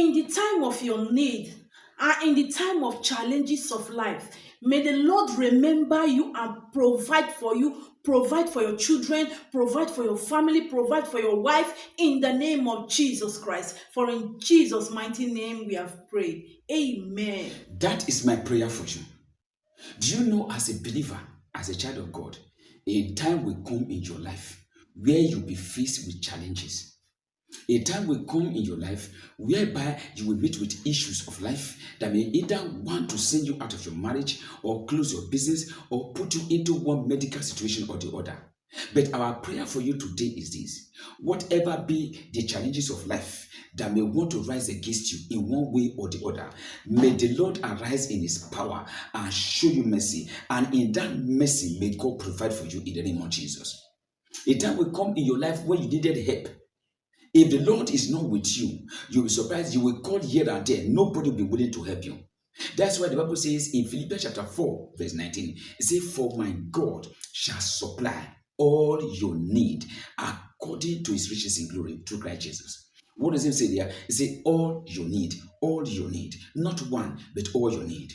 in the time of your need and in the time of challenges of life, may the Lord remember you and provide for your children, provide for your family, provide for your wife in the name of Jesus Christ. For in Jesus' mighty name we have prayed. Amen. That is my prayer for you. Do you know, as a believer, as a child of God, a time will come in your life where you'll be faced with challenges. A time will come in your life whereby you will meet with issues of life that may either want to send you out of your marriage or close your business or put you into one medical situation or the other. But our prayer for you today is this: whatever be the challenges of life that may want to rise against you in one way or the other, may the Lord arise in his power and show you mercy. And in that mercy, may God provide for you in the name of Jesus. A time will come in your life when you needed help. If the Lord is not with you, you'll be surprised. You will call here and there. Nobody will be willing to help you. That's why the Bible says in Philippians chapter 4, verse 19, it says, "For my God shall supply all your need according to his riches in glory through Christ Jesus." What does it say there? It says all your need, not one, but all your need.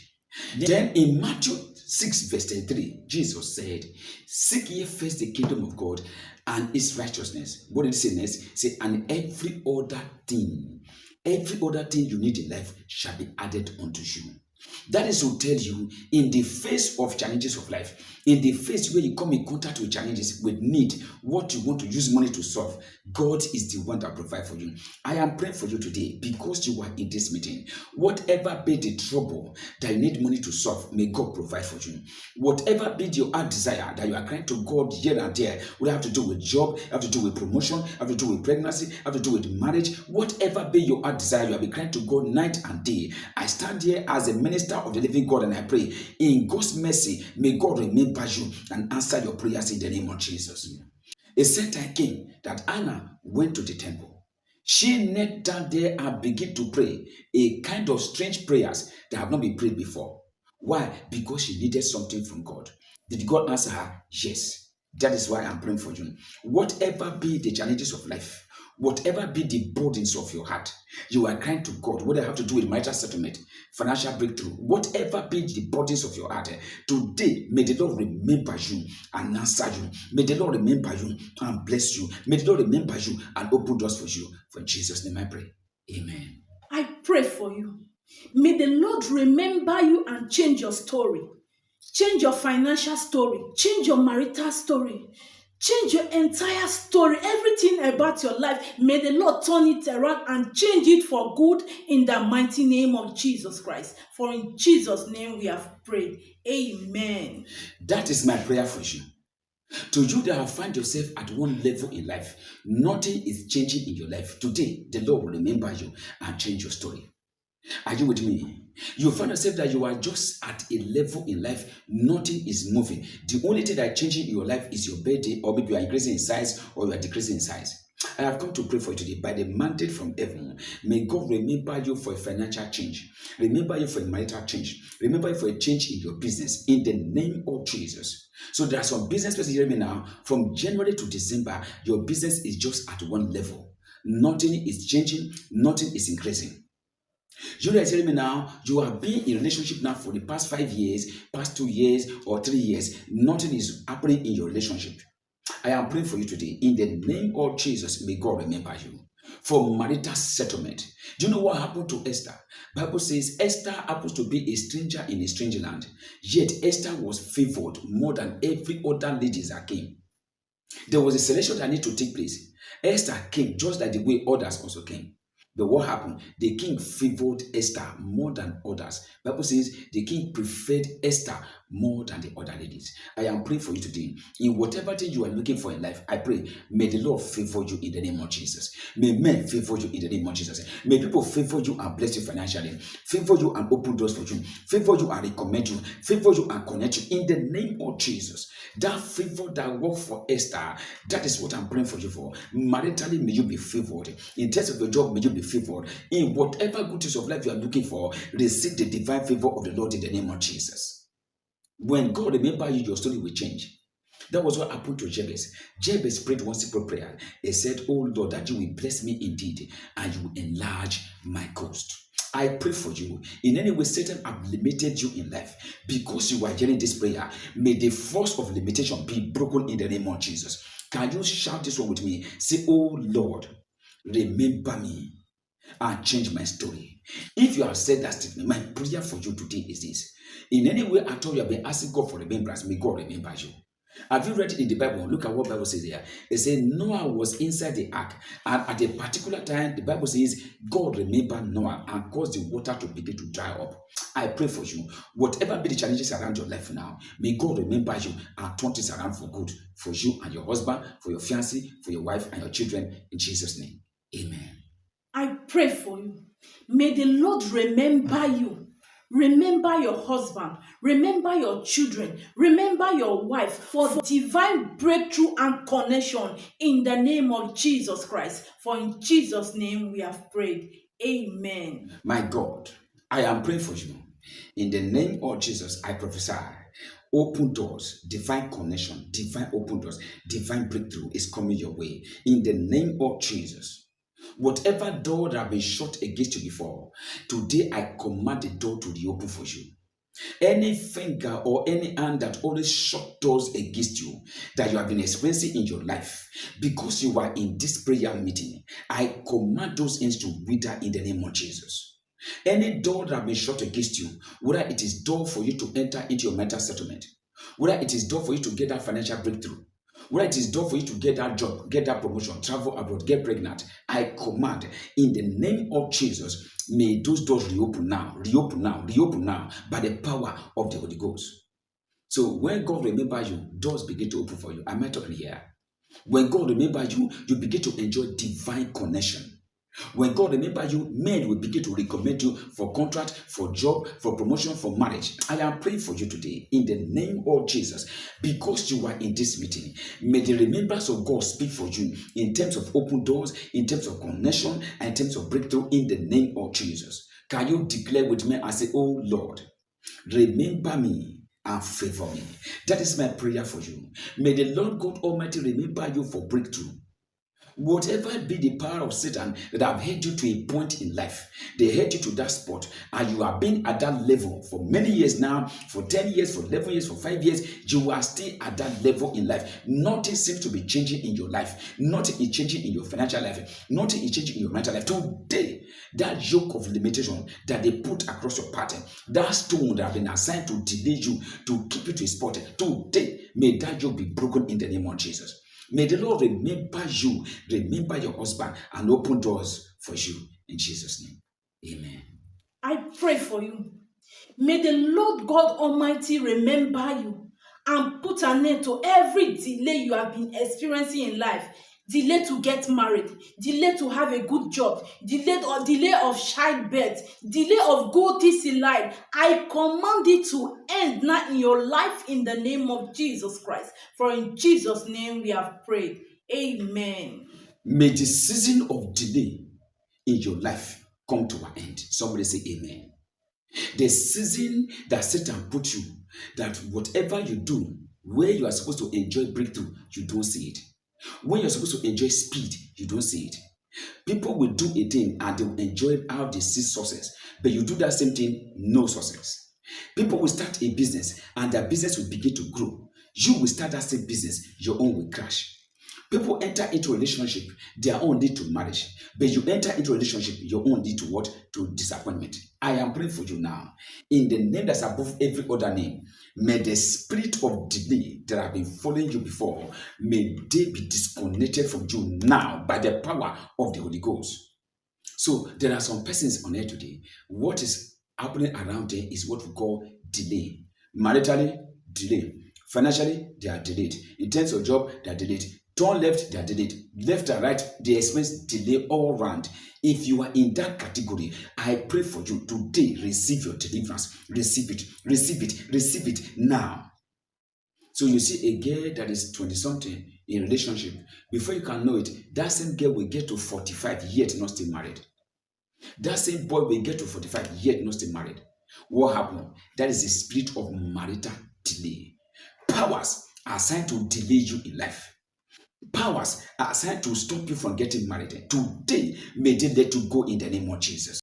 Then in Matthew 6, verse 33, Jesus said, "Seek ye first the kingdom of God and its righteousness." What did he say next? Say, "And every other thing you need in life shall be added unto you." That is to tell you, in the face of challenges of life, in the face where you come in contact with challenges, with need, what you want to use money to solve, God is the one that provides for you. I am praying for you today because you are in this meeting. Whatever be the trouble that you need money to solve, may God provide for you. Whatever be your heart desire that you are crying to God here and there, would have to do with job, have to do with promotion, have to do with pregnancy, have to do with marriage, whatever be your heart desire, you have been crying to God night and day. I stand here as a minister of the living God and I pray, in God's mercy, may God remember you and answer your prayers in the name of Jesus. A certain time came that Anna went to the temple. She knelt down there and began to pray a kind of strange prayers that have not been prayed before. Why? Because she needed something from God. Did God answer her? Yes. That is why I'm praying for you. Whatever be the challenges of life, whatever be the burdens of your heart, you are crying to God, whether have to do with marital settlement, financial breakthrough, whatever be the burdens of your heart, today may the Lord remember you and answer you. May the Lord remember you and bless you. May the Lord remember you and open doors for you. For Jesus' name I pray. Amen. I pray for you. May the Lord remember you and change your story. Change your financial story. Change your marital story. Change your entire story. Everything about your life. May the Lord turn it around and change it for good in the mighty name of Jesus Christ. For in Jesus' name we have prayed. Amen. That is my prayer for you. To you that have found yourself at one level in life, nothing is changing in your life. Today, the Lord will remember you and change your story. Are you with me? You find yourself that you are just at a level in life, nothing is moving. The only thing that is changing in your life is your birthday, or maybe you are increasing in size or you are decreasing in size. I have come to pray for you today by the mandate from heaven. May God remember you for a financial change. Remember you for a marital change. Remember you for a change in your business in the name of Jesus. So there are some business people hearing me now. From January to December, your business is just at one level. Nothing is changing. Nothing is increasing. You guys hearing me now? You have been in a relationship now for the past 5 years, past 2 years, or 3 years. Nothing is happening in your relationship. I am praying for you today. In the name of Jesus, may God remember you for marital settlement. Do you know what happened to Esther? Bible says Esther happens to be a stranger in a strange land. Yet Esther was favored more than every other lady that came. There was a selection that needed to take place. Esther came just like the way others also came. But what happened? The king favored Esther more than others. Bible says the king preferred Esther more than the other ladies. I am praying for you today. In whatever thing you are looking for in life, I pray, may the Lord favor you in the name of Jesus. May men favor you in the name of Jesus. May people favor you and bless you financially. Favor you and open doors for you. Favor you and recommend you. Favor you and connect you in the name of Jesus. That favor that worked for Esther, that is what I'm praying for you for. Maritally, may you be favored. In terms of your job, may you be favored. In whatever goodness of life you are looking for, receive the divine favor of the Lord in the name of Jesus. When God remembers you, your story will change. That was what happened to Jabez. Jabez prayed one simple prayer. He said, "Oh Lord, that you will bless me indeed and you will enlarge my coast." I pray for you. In any way, Satan have limited you in life. Because you are hearing this prayer, may the force of limitation be broken in the name of Jesus. Can you shout this one with me? Say, "Oh Lord, remember me and change my story." If you have said that statement, my prayer for you today is this. In any way at all you have been asking God for remembrance, may God remember you. Have you read it in the Bible? Look at what the Bible says there. It says Noah was inside the ark, and at a particular time, the Bible says God remembered Noah and caused the water to begin to dry up. I pray for you. Whatever be the challenges around your life now, may God remember you and turn this around for good for you and your husband, for your fiancé, for your wife and your children. In Jesus' name, amen. I pray for you. May the Lord remember you. Remember your husband. Remember your children. Remember your wife for divine breakthrough and connection in the name of Jesus Christ. For in Jesus' name we have prayed. Amen. My God, I am praying for you. In the name of Jesus, I prophesy. Open doors, divine connection, divine open doors, divine breakthrough is coming your way. In the name of Jesus. Whatever door that has been shut against you before, today I command the door to reopen for you. Any finger or any hand that always shut doors against you that you have been experiencing in your life, because you are in this prayer meeting, I command those hands to wither in the name of Jesus. Any door that has been shut against you, whether it is door for you to enter into your mental settlement, whether it is door for you to get that financial breakthrough, whether it is door for you to get that job, get that promotion, travel abroad, get pregnant, I command in the name of Jesus, may those doors reopen now, reopen now, reopen now by the power of the Holy Ghost. So when God remembers you, doors begin to open for you. Am I talking here? When God remembers you, you begin to enjoy divine connection. When God remembers you, men will begin to recommend you for contract, for job, for promotion, for marriage. I am praying for you today in the name of Jesus. Because you are in this meeting, may the remembrance of God speak for you in terms of open doors, in terms of connection, and in terms of breakthrough in the name of Jesus. Can you declare with me and say, "Oh Lord, remember me and favor me"? That is my prayer for you. May the Lord God Almighty remember you for breakthrough. Whatever be the power of Satan that have held you to a point in life, they held you to that spot, and you have been at that level for many years now, for 10 years, for 11 years, for 5 years, you are still at that level in life. Nothing seems to be changing in your life. Nothing is changing in your financial life. Nothing is changing in your mental life. Today, that yoke of limitation that they put across your pattern, that stone that have been assigned to delay you, to keep you to a spot, today, may that yoke be broken in the name of Jesus. May the Lord remember you, remember your husband, and open doors for you in Jesus' name. Amen. I pray for you. May the Lord God Almighty remember you and put an end to every delay you have been experiencing in life. Delay to get married, delay to have a good job, delay of childbirth, delay of good things in life. I command it to end now in your life in the name of Jesus Christ. For in Jesus' name we have prayed. Amen. May the season of delay in your life come to an end. Somebody say amen. The season that Satan put you, that whatever you do, where you are supposed to enjoy breakthrough, you don't see it. When you're supposed to enjoy speed, you don't see it. People will do a thing and they will enjoy how they see success, but you do that same thing, no success. People will start a business and their business will begin to grow. You will start that same business, your own will crash. People enter into a relationship, their own lead to marriage. But you enter into a relationship, your own lead to what? To disappointment. I am praying for you now. In the name that's above every other name, may the spirit of delay that have been following you before, may they be disconnected from you now by the power of the Holy Ghost. So there are some persons on earth today. What is happening around them is what we call delay. Maritally, delay. Financially, they are delayed. In terms of job, they are delayed. Turn left, they are delayed. Left and right, they experience delay all around. If you are in that category, I pray for you today, receive your deliverance. Receive it, receive it, receive it now. So you see a girl that is 20-something in a relationship. Before you can know it, that same girl will get to 45 yet not still married. That same boy will get to 45 yet not still married. What happened? That is the spirit of marital delay. Powers are assigned to delay you in life. Powers are assigned to stop you from getting married. Today, may they let you go in the name of Jesus.